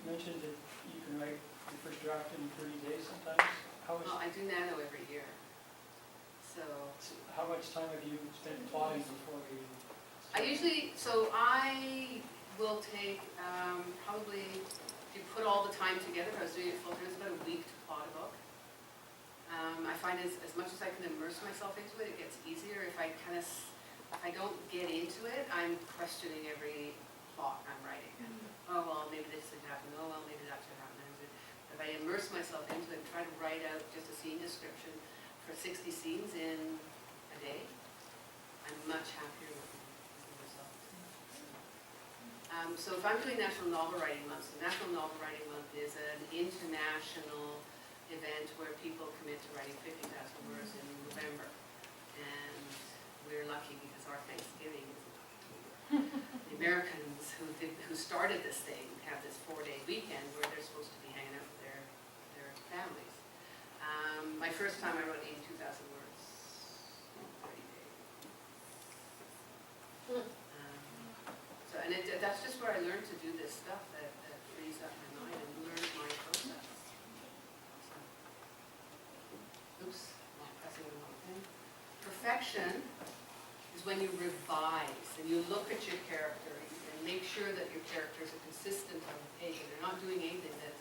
mentioned that you can write your first draft in 30 days sometimes. Well, I do nano every year. So How much time have you spent plotting before you? I will take probably, if you put all the time together, if I was doing it full time, it's about a week to plot a book. I find as much as I can immerse myself into it, it gets easier. If I don't get into it, I'm questioning every plot I'm writing. And, oh well, maybe this should happen. Oh well, maybe that should happen. If I immerse myself into it and try to write out just a scene description for 60 scenes in a day, I'm much happier with the result. So if I'm doing National Novel Writing Month, so National Novel Writing Month is an international event where people commit to writing 50,000 words in November. And we're lucky because our Thanksgiving is in October. The Americans who started this thing have this 4-day weekend where they're supposed to be hanging out with their families. My first time I wrote 82,000 words in 30 days. That's just where I learned to do this stuff that frees up my mind and learns my process. Oops, not pressing the wrong thing. Perfection is when you revise and you look at your character and make sure that your characters are consistent on the page and they're not doing anything that,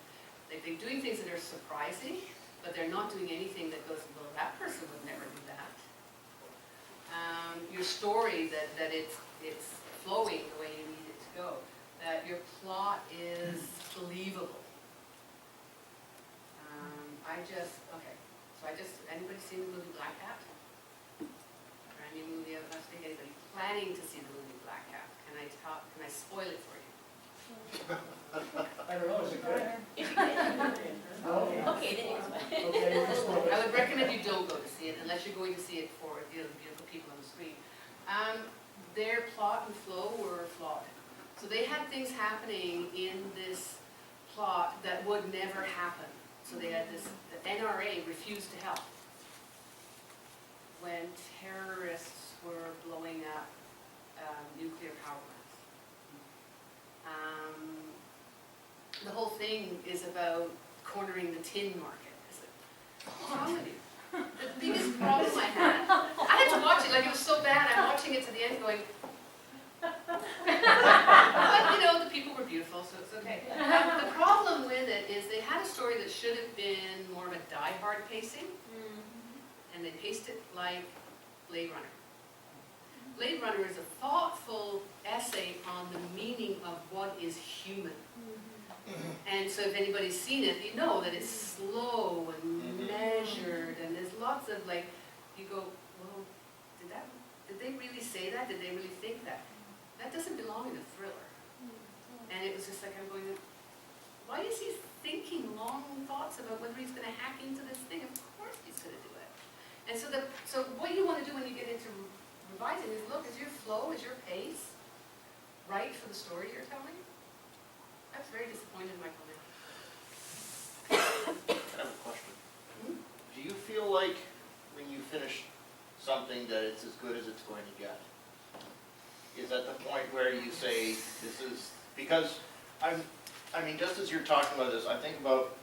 they're doing things that are surprising, but they're not doing anything that goes, well, that person would never do that. Your story, that it's flowing the way you need it to go, that your plot is believable. Anybody seen the movie Black Hat? Or any movie of us, anybody planning to see the movie Black Hat? Can I spoil it for you? I don't know, is it good? Okay, then Okay, I would recommend you don't go to see it unless you're going to see it for beautiful people on the screen. Their plot and flow were flawed. So they had things happening in this plot that would never happen. So they had the NRA refused to help when terrorists were blowing up nuclear power plants. The whole thing is about cornering the tin market. What's wrong with you? The biggest problem I had to watch it, like it was so bad, I'm watching it to the end going, but the people were beautiful, so it's okay. The problem with it is they had a story that should have been more of a die-hard pacing, and they paced it like Blade Runner. Blade Runner is a thoughtful essay on the meaning of what is human. And so if anybody's seen it, you know that it's slow and measured, and there's lots of you go, well, did they really say that? Did they really think that? That doesn't belong in a thriller. And it was just like, I'm going, why is he thinking long thoughts about whether he's going to hack into this thing? Of course he's going to do it. And so what you want to do when you get into revising is look, is your flow, is your pace right for the story you're telling? I was very disappointed in Michael now. I have a question. Do you feel like when you finish something that it's as good as it's going to get? Is that the point where you say this is, because I mean, just as you're talking about this, I think about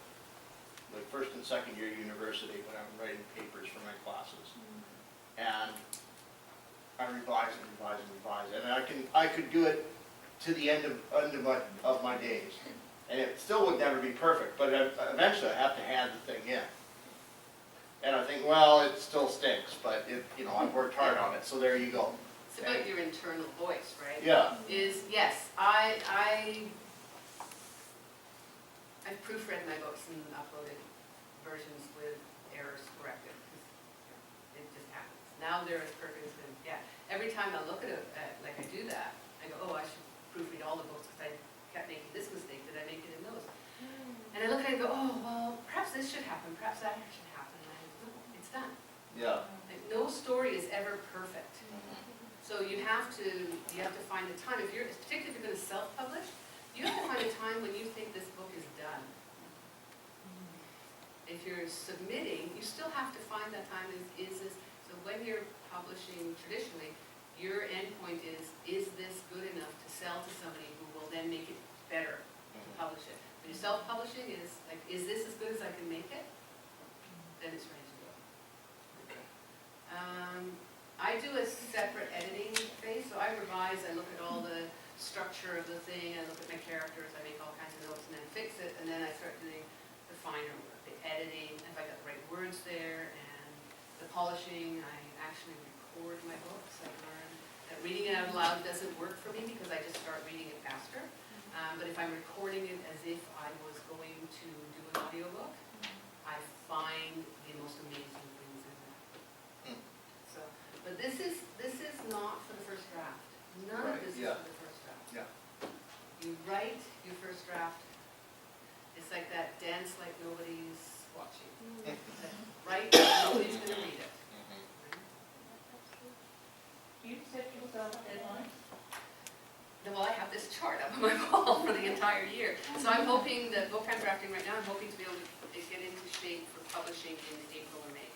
like first and second year university when I'm writing papers for my classes, and I revise and revise and revise, and I could do it to the end of my days, and it still would never be perfect, but eventually I have to hand the thing in. And I think, well, it still stinks, but I've worked hard on it, so there you go. It's about your internal voice, right? Yeah. Yes, I've proofread my books and uploaded versions with errors corrected. It just happens. Now they're as perfect as them. Yeah. Every time I look at it, like I do that, I go, oh, I should proofread all the books because I kept making this mistake. Did I make it in those? And I look at it and go, oh, well, perhaps this should happen. Perhaps that should happen. And I go, no, it's done. Yeah. Like, no story is ever perfect. So you have to find the time. Particularly if you're going to self-publish, you have to find a time when you think this book is done. If you're submitting, you still have to find that time. Is this, so when you're publishing traditionally, your end point is this good enough to sell to somebody who will then make it better to publish it? But you self-publishing is like, is this as good as I can make it? Then it's ready to go. Okay. I do a separate editing phase, so I revise, I look at all the structure of the thing, I look at my characters, I make all kinds of notes and then fix it, and then I start doing the finer work, the editing, if I got the right words there, and the polishing. I actually record my books. I learned that reading it out loud doesn't work for me because I just start reading it faster. But if I'm recording it as if I was going to do an audiobook, I find the most amazing things in that. So, but this is not for the first draft. None of this is for the first draft. Yeah. You write your first draft. It's like that dance like nobody's watching. Right? Nobody's going to read it. Do you set yourself a deadline? Well, I have this chart up on my wall for the entire year. So I'm hoping that book I'm drafting right now, I'm hoping to be able to get into shape for publishing in April or May.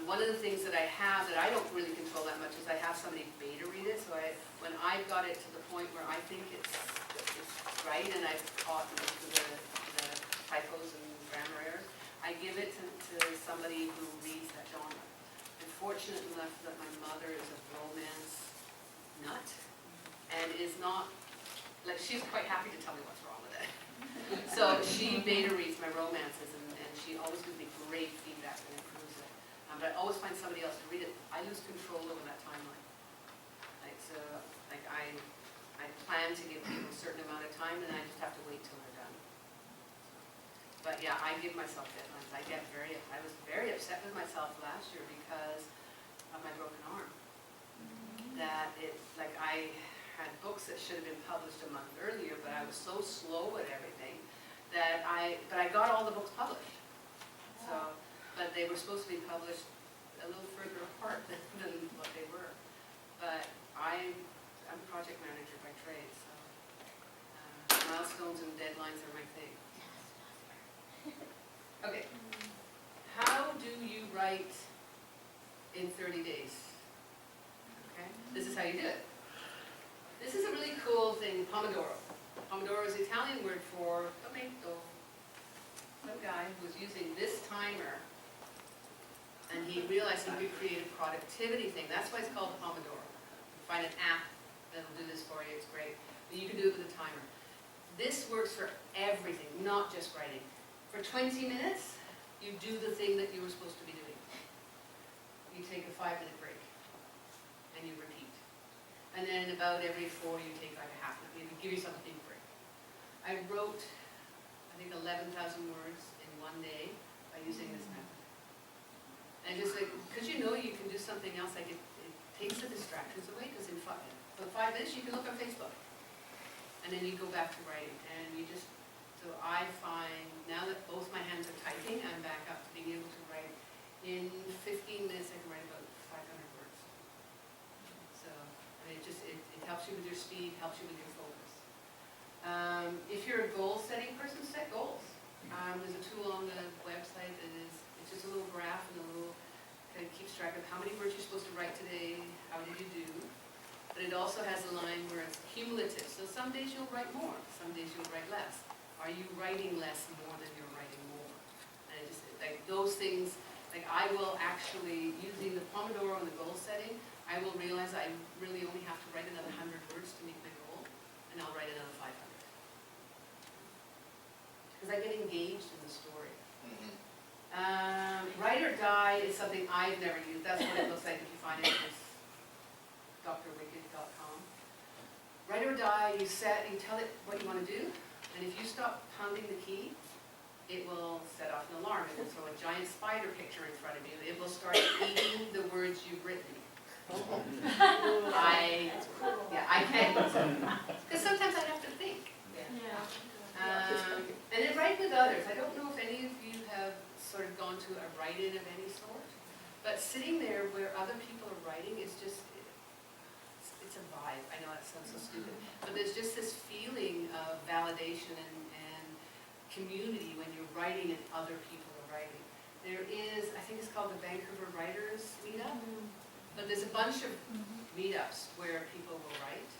One of the things that I have that I don't really control that much is I have somebody beta read it. So when I've got it to the point where I think it's right and I've caught most of the typos and grammar errors, I give it to somebody who reads that genre. I'm fortunate enough that my mother is a romance nut and is not, like, she's quite happy to tell me what's wrong with it. So she beta reads my romances and she always gives me great feedback and improves it. But I always find somebody else to read it. I lose control over that timeline. Like, so, like I plan to give people a certain amount of time and I just have to wait till they're done. But yeah, I give myself deadlines. I was very upset with myself last year because of my broken arm. That like I had books that should have been published a month earlier, but I was so slow at everything that but I got all the books published. So, but they were supposed to be published a little further apart than what they were. But I'm a project manager by trade, so milestones and deadlines are my thing. Okay, how do you write in 30 days? Okay, this is how you do it. This is a really cool thing, Pomodoro. Pomodoro is the Italian word for tomato. Some guy who was using this timer, and he realized he could create a productivity thing. That's why it's called Pomodoro. You find an app that'll do this for you, it's great. But you can do it with a timer. This works for everything, not just writing. For 20 minutes, you do the thing that you were supposed to be doing. You take a 5-minute break, and you repeat. And then about every 4, you take like a half an hour. You give yourself a big break. I wrote, I think, 11,000 words in one day by using this method. And just like, because you know you can do something else, like it takes the distractions away, because in 5 minutes you can look on Facebook. And then you go back to writing, and you just, so I find, now that both my hands are typing, I'm back up to being able to write. In 15 minutes, I can write about 500 words. So, I mean, it helps you with your speed, helps you with your focus. If you're a goal-setting person, set goals. There's a tool on the website that it's just a little graph and a little, kind of keeps track of how many words you're supposed to write today, how did you do. But it also has a line where it's cumulative. So some days you'll write more, some days you'll write less. Are you writing less more than you're writing more? And it just, like those things, like I will actually, using the Pomodoro and the goal setting, I will realize I really only have to write another 100 words to meet my goal, and I'll write another 500. Because I get engaged in the story. Write or Die is something I've never used. That's what it looks like if you find it. It's drwicked.com. Write or Die, you tell it what you want to do, and if you stop pounding the key, it will set off an alarm. It will throw a giant spider picture in front of you. It will start eating the words you've written. I can't. Because sometimes I have to think. And then write with others. I don't know if any of you have sort of gone to a write-in of any sort, but sitting there where other people are writing is just, it's a vibe. I know that sounds so stupid, but there's just this feeling of validation and community when you're writing and other people are writing. There is, I think it's called the Vancouver Writers Meetup, but there's a bunch of meetups where people will write.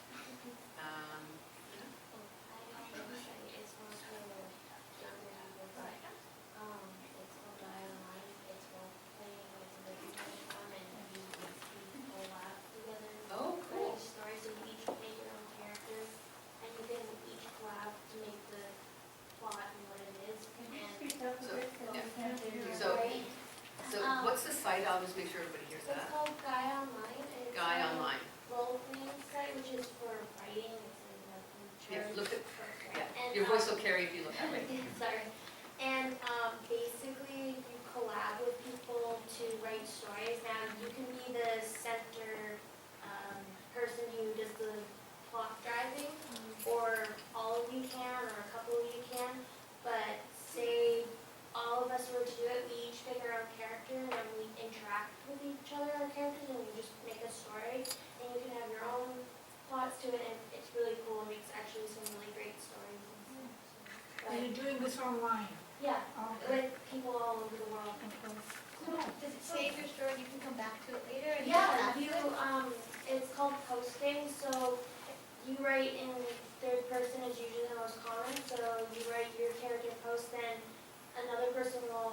Your voice will carry if you look that way. Sorry. And basically, you collab with people to write stories. Now, you can be the center person who does the plot driving, or all of you can, or a couple of you can. But say all of us were to do it, we each pick our own character, and then we interact with each other, our characters, and we just make a story. And you can have your own plots to it, and it's really cool. It makes actually some really great stories. And stuff. And you're doing this online? Yeah, Okay. with people all over the world. Does it save your story, you can come back to it later? And Yeah, you, it's called posting, so you write in third person is usually the most common, so you write your character post, then another person will